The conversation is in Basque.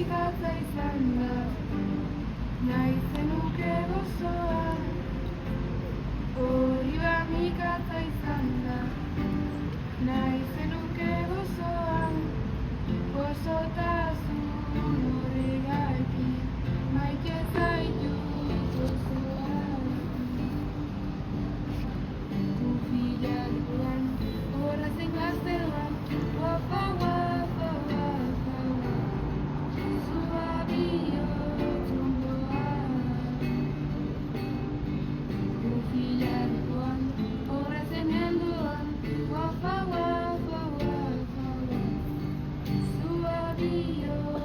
ikatza izan da, nahi zenuke gozoa. Hori ikatza izan da, nahi zenuke gozoa. Gozotasun horregaitik, maite zaitut gozoa. Kufiladuan, horrezen gazteluan, wapa, wapa, wapa, wapa, zua bihotrondoa. Kufiladuan, horrezen helduan, wapa, wapa, wapa, wapa, zua bihotrondoa.